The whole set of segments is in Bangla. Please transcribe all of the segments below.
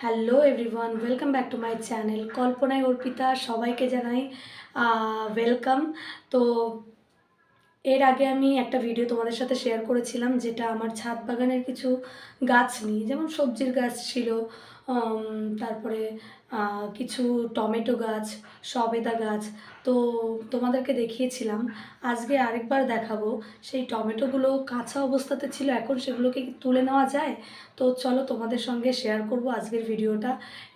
Hello everyone, welcome back to my channel কল্পনায় অর্পিতা। সবাইকে জানাই ওয়েলকাম। তো এর আগে আমি একটা ভিডিও তোমাদের সাথে শেয়ার করেছিলাম, যেটা আমার ছাদ বাগানের কিছু গাছ নিয়ে, যেমন সবজির গাছ ছিল, তারপরে কিছু টমেটো গাছ, সবেদা গাছ। তো তোমাদেরকে দেখিয়েছিলাম। আজকে আরেকবার দেখাবো। সেই টমেটোগুলো কাঁচা অবস্থাতে ছিল, এখন সেগুলোকে কি তুলে নেওয়া যায়? তো চলো তোমাদের সঙ্গে শেয়ার করব আজকের ভিডিওটা।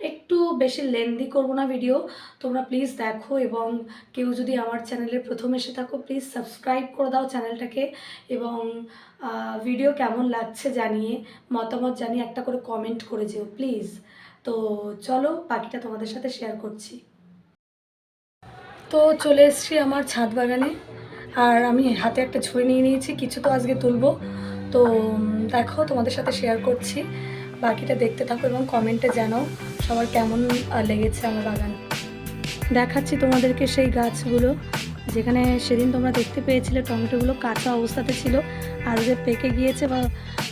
একটু বেশি লেন্দি করব না ভিডিও, তোমরা প্লিজ দেখো। এবং কেউ যদি আমার চ্যানেলে প্রথম এসে থাকো, প্লিজ সাবস্ক্রাইব করে দাও চ্যানেলটাকে। এবং ভিডিও কেমন লাগছে জানিয়ে, মতামত জানিয়ে একটা করে কমেন্ট করে যেও প্লিজ। তো চলো বাকিটা তোমাদের সাথে শেয়ার করছি। তো চলে এসছি আমার ছাদ বাগানে, আর আমি হাতে একটা ঝুড়ি নিয়ে নিয়েছি, কিছু তো আজকে তুলবো। তো দেখো তোমাদের সাথে শেয়ার করছি, বাকিটা দেখতে থাকো এবং কমেন্টে জানাও সবার কেমন লেগেছে আমার বাগান। দেখাচ্ছি তোমাদেরকে সেই গাছগুলো, যেখানে সেদিন তোমরা দেখতে পেয়েছিলে টমেটোগুলো কাঁচা অবস্থাতে ছিল, আজকে পেকে গিয়েছে।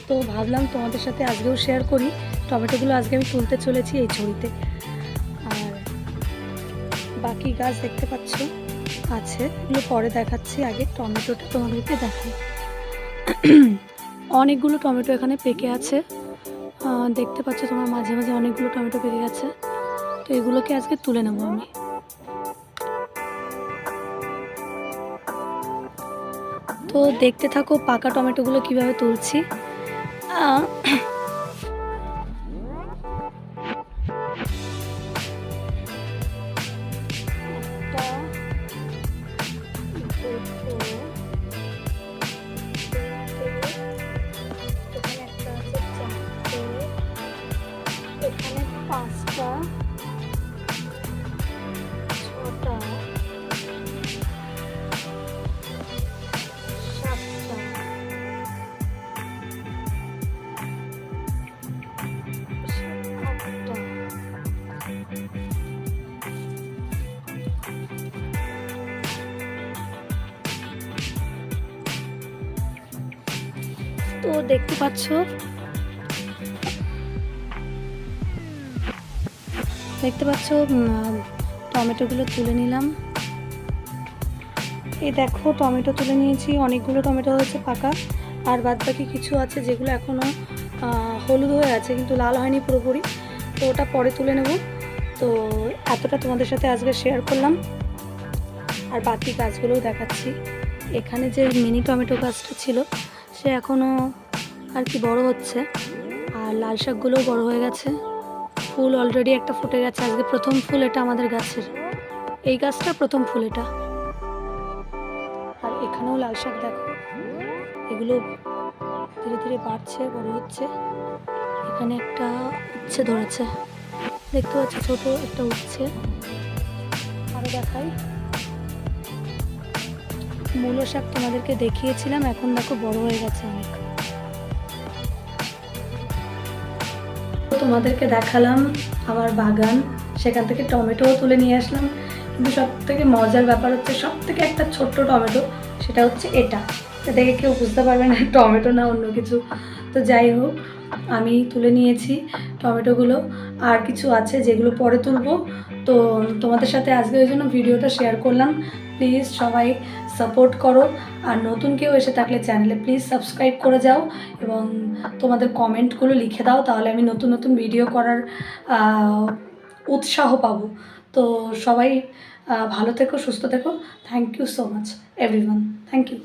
তো ভাবলাম তোমাদের সাথে আজকেও শেয়ার করি। টমেটোগুলো আজকে আমি তুলতে চলেছি এই ঝুড়িতে। আর বাকি গাছ দেখতে পাচ্ছ আছে, এগুলো পরে দেখাচ্ছি, আগে টমেটোটা তোমাদেরকে দেখাই। অনেকগুলো টমেটো এখানে পেকে আছে, দেখতে পাচ্ছ তোমার মাঝে মাঝে অনেকগুলো টমেটো পেকে গেছে। তো এগুলোকে আজকে তুলে নেবো আমি। তো দেখতে থাকো পাকা টমেটোগুলো কিভাবে তুলছি। এখানে 5টা 6টা 7টা 8টা। তো দেখতে পাচ্ছ টমেটোগুলো তুলে নিলাম। এই দেখো টমেটো তুলে নিয়েছি, অনেকগুলো টমেটো হয়েছে পাকা, আর বাদ বাকি কিছু আছে যেগুলো এখনও হলুদ হয়ে আছে কিন্তু লাল হয়নি পুরোপুরি। তো ওটা পরে তুলে নেব। তো এতটা তোমাদের সাথে আজকে শেয়ার করলাম, আর বাকি গাছগুলোও দেখাচ্ছি। এখানে যে মিনি টমেটো গাছটা ছিল, সে এখনও আর কি বড় হচ্ছে, আর লাল শাকগুলোও বড় হয়ে গেছে। ফুল অলরেডি একটা ফুটে গেছে, আজকে প্রথম ফুল এটা আমাদের গাছের, এই গাছটা প্রথম ফুল এটা। আর এখানেও লাল শাক দেখো, এগুলো ধীরে ধীরে বাড়ছে, বড় হচ্ছে। এখানে একটা উচ্ছে ধরেছে, দেখতে পাচ্ছি ছোট একটা উচ্ছে। আরও দেখাই, মূলো শাক তোমাদেরকে দেখিয়েছিলাম, এখন দেখো বড় হয়ে গেছে অনেক। তোমাদেরকে দেখালাম আমার বাগান, সেখান থেকে টমেটোও তুলে নিয়ে আসলাম। কিন্তু সব থেকে মজার ব্যাপার হচ্ছে, সব থেকে একটা ছোট্ট টমেটো, সেটা হচ্ছে এটা দেখে কেউ বুঝতে পারবে না টমেটো না অন্য কিছু। তো যাই হোক, আমি তুলে নিয়েছি টমেটোগুলো, আর কিছু আছে যেগুলো পরে তুলবো। তো তোমাদের সাথে আজকে ওই জন্য ভিডিওটা শেয়ার করলাম। প্লিজ সবাই সাপোর্ট করো, আর নতুন কেউ এসে থাকলে চ্যানেলে প্লিজ সাবস্ক্রাইব করে যাও এবং তোমাদের কমেন্টগুলো লিখে দাও, তাহলে আমি নতুন নতুন ভিডিও করার উৎসাহ পাবো। তো সবাই ভালো থেকো, সুস্থ থেকো। Thank you so much everyone, thank you.